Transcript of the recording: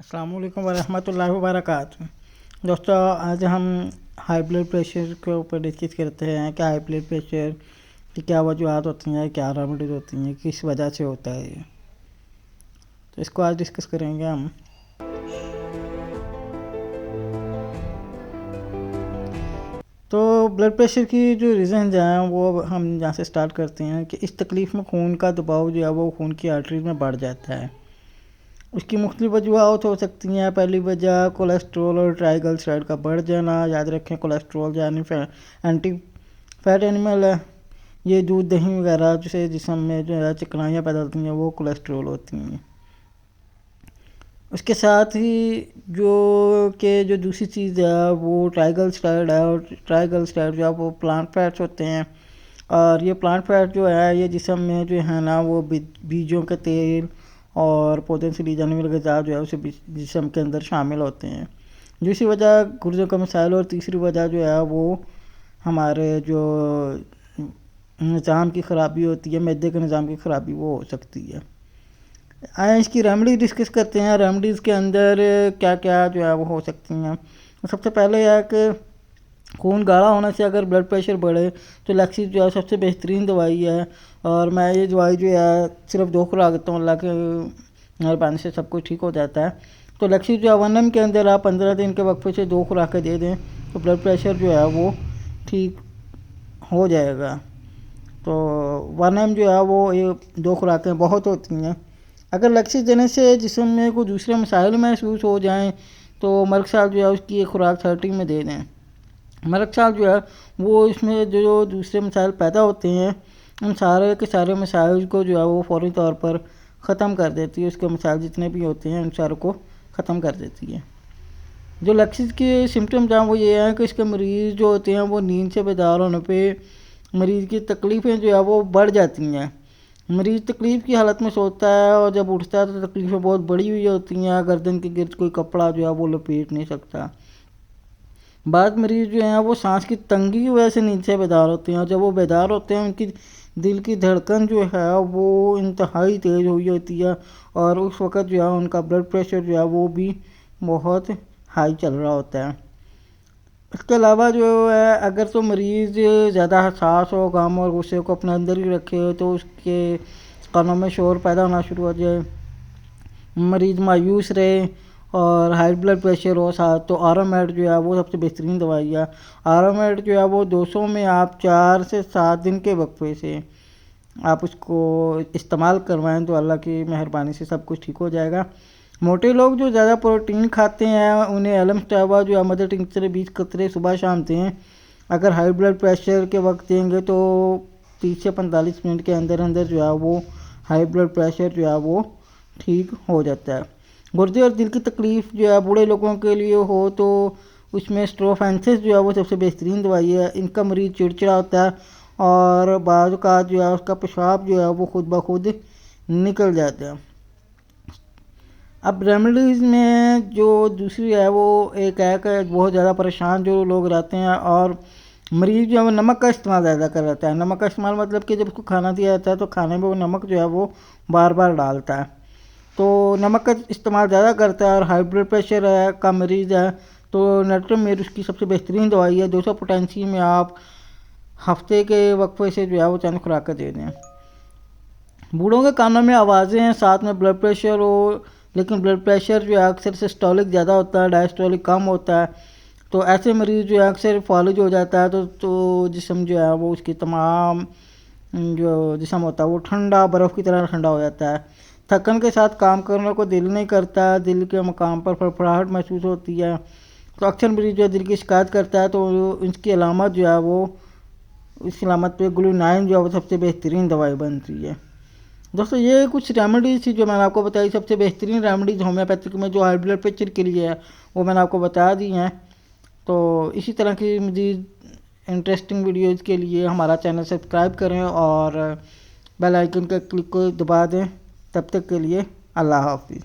السلام علیکم ورحمۃ اللہ وبرکاتہ۔ دوستو، آج ہم ہائی بلڈ پریشر کے اوپر ڈسکس کرتے ہیں کہ ہائی بلڈ پریشر کی کیا وجوہات ہوتی ہیں، کیا ریمیڈیز ہوتی ہیں، کس وجہ سے ہوتا ہے یہ، تو اس کو آج ڈسکس کریں گے ہم۔ تو بلڈ پریشر کی جو ریزنز ہیں وہ ہم یہاں سے سٹارٹ کرتے ہیں کہ اس تکلیف میں خون کا دباؤ جو ہے وہ خون کی آرٹریز میں بڑھ جاتا ہے۔ اس کی مختلف وجوہات ہو سکتی ہیں۔ پہلی وجہ کولیسٹرول اور ٹرائیگلسرائڈ کا بڑھ جانا۔ یاد رکھیں کولیسٹرول یعنی اینٹی فیٹ اینیمل ہے، یہ دودھ دہی وغیرہ جسے جسم میں جو ہے چکنائیاں پیدا ہوتی ہیں وہ کولیسٹرول ہوتی ہیں۔ اس کے ساتھ ہی جو دوسری چیز ہے وہ ٹرائیگلسرائڈ ہے، اور ٹرائیگلسرائڈ جو ہے وہ پلانٹ فیٹس ہوتے ہیں، اور یہ پلانٹ فیٹ جو ہے یہ جسم میں جو ہے نا وہ بیجوں کے تیل اور پودے سے لی جانے والی غذا جو ہے اسے جسم کے اندر شامل ہوتے ہیں۔ دوسری وجہ گردوں کا مسائل، اور تیسری وجہ جو ہے وہ ہمارے جو نظام کی خرابی ہوتی ہے، معدے کے نظام کی خرابی وہ ہو سکتی ہے۔ آئیں اس کی ریمیڈی ڈسکس کرتے ہیں۔ ریمیڈیز کے اندر کیا کیا جو ہے وہ ہو سکتی ہیں۔ سب سے پہلے یہ ہے کہ خون گاڑھا ہونے سے اگر بلڈ پریشر بڑھے تو لیکسس جو ہے سب سے بہترین دوائی ہے، اور میں یہ دوائی جو ہے صرف 2 خوراک دیتا ہوں، اللہ کے مہربانی سے سب کچھ ٹھیک ہو جاتا ہے۔ تو لیکسس جو ہے 1 ml کے اندر آپ 15 دن کے وقفے سے 2 خوراکیں دے دیں تو بلڈ پریشر جو ہے وہ ٹھیک ہو جائے گا۔ تو 1 ml جو ہے وہ 2 خوراکیں بہت ہوتی ہیں۔ اگر لیکسس دینے سے جسم میں کوئی دوسرے مسائل محسوس ہو جائیں تو مرک صاحب جو ہے اس کی ایک خوراک 30 میں دے دیں۔ مرک صاحب جو ہے وہ اس میں جو دوسرے مسائل پیدا ہوتے ہیں ان سارے کے سارے مسائل کو جو ہے وہ فوری طور پر ختم کر دیتی ہے۔ اس کے مسائل جتنے بھی ہوتے ہیں ان ساروں کو ختم کر دیتی ہے۔ جو لیکسس کے سمٹمز ہیں وہ یہ ہیں کہ اس کے مریض جو ہوتے ہیں وہ نیند سے بیدار ہونے پہ مریض کی تکلیفیں جو ہے وہ بڑھ جاتی ہیں۔ مریض تکلیف کی حالت میں سوتا ہے اور جب اٹھتا ہے تو تکلیفیں بہت بڑی ہوئی ہوتی ہیں، گردن کے گرد کوئی کپڑا جو ہے وہ لپیٹ نہیں سکتا۔ بعض مریض جو ہیں وہ سانس کی تنگی کی وجہ سے نیند سے بیدار ہوتے ہیں، اور جب وہ بیدار ہوتے ہیں ان کی دل کی دھڑکن جو ہے وہ انتہائی تیز ہوئی ہوتی ہے، اور اس وقت جو ہے ان کا بلڈ پریشر جو ہے وہ بھی بہت ہائی چل رہا ہوتا ہے۔ اس کے علاوہ جو ہے اگر تو مریض زیادہ حساس ہو، غم اور غصے کو اپنے اندر ہی رکھے تو اس کے کانوں میں شور پیدا ہونا شروع ہو جائے، مریض مایوس رہے اور ہائی بلڈ پریشر ہو ساتھ، تو آرامائڈ جو ہے وہ سب سے بہترین دوائی ہے۔ آرامائڈ جو ہے وہ 200 میں آپ 4 سے 7 دن کے وقفے سے آپ اس کو استعمال کروائیں تو اللہ کی مہربانی سے سب کچھ ٹھیک ہو جائے گا۔ موٹے لوگ جو زیادہ پروٹین کھاتے ہیں انہیں الم اسٹیوا جو ہے مدر ٹنکچر 20 قطرے صبح شام دیں۔ اگر ہائی بلڈ پریشر کے وقت دیں گے تو 30 سے 45 منٹ کے اندر اندر جو ہے وہ ہائی بلڈ پریشر جو ہے وہ ٹھیک ہو جاتا ہے۔ گردے اور دل کی تکلیف جو ہے بوڑھے لوگوں کے لیے ہو تو اس میں اسٹروفینسس جو ہے وہ سب سے بہترین دوائی ہے۔ ان کا مریض چڑچڑا ہوتا ہے اور بعض اوقات جو ہے اس کا پیشاب جو ہے وہ خود بخود نکل جاتا ہے۔ اب ریمیڈیز میں جو دوسری ہے وہ ایک ہے کہ بہت زیادہ پریشان جو لوگ رہتے ہیں اور مریض جو ہے وہ نمک کا استعمال زیادہ کر رہتا ہے۔ نمک کا استعمال مطلب کہ جب اس کو کھانا دیا جاتا ہے تو کھانے میں وہ نمک جو ہے وہ بار بار ڈالتا ہے، تو نمک کا استعمال زیادہ کرتا ہے اور ہائی بلڈ پریشر کا مریض ہے تو نیٹرمیر اس کی سب سے بہترین دوائی ہے۔ 200 پوٹینسی میں آپ ہفتے کے وقفے سے جو ہے وہ 4 خوراکیں دے دیں۔ بوڑھوں کے کانوں میں آوازیں ہیں، ساتھ میں بلڈ پریشر ہو، لیکن بلڈ پریشر جو ہے اکثر سسٹولک زیادہ ہوتا ہے، ڈائسٹولک کم ہوتا ہے، تو ایسے مریض جو ہے اکثر فالج ہو جاتا ہے تو جسم جو ہے وہ اس کی تمام جو جسم ہوتا ہے وہ ٹھنڈا برف کی طرح ٹھنڈا ہو جاتا ہے۔ تھکن کے ساتھ کام کرنے کو دل نہیں کرتا، دل کے مقام پر پھڑپھڑاہٹ محسوس ہوتی ہے، تو اکثر مریض جو ہے دل کی شکایت کرتا ہے تو اس کی علامت جو ہے وہ اس علامت پہ گلونائن جو ہے وہ سب سے بہترین دوائی بنتی ہے۔ دوستو یہ کچھ ریمیڈیز تھی جو میں نے آپ کو بتائی۔ سب سے بہترین ریمیڈیز ہومیوپیتھک میں جو ہائی بلڈ پریشر کے لیے ہے وہ میں نے آپ کو بتا دی ہیں۔ تو اسی طرح کی مزید انٹرسٹنگ ویڈیوز کے لیے ہمارا چینل سبسکرائب کریں اور بیل آئیکن کے کلک کو دبا دیں۔ تب تک کے لیے اللہ حافظ۔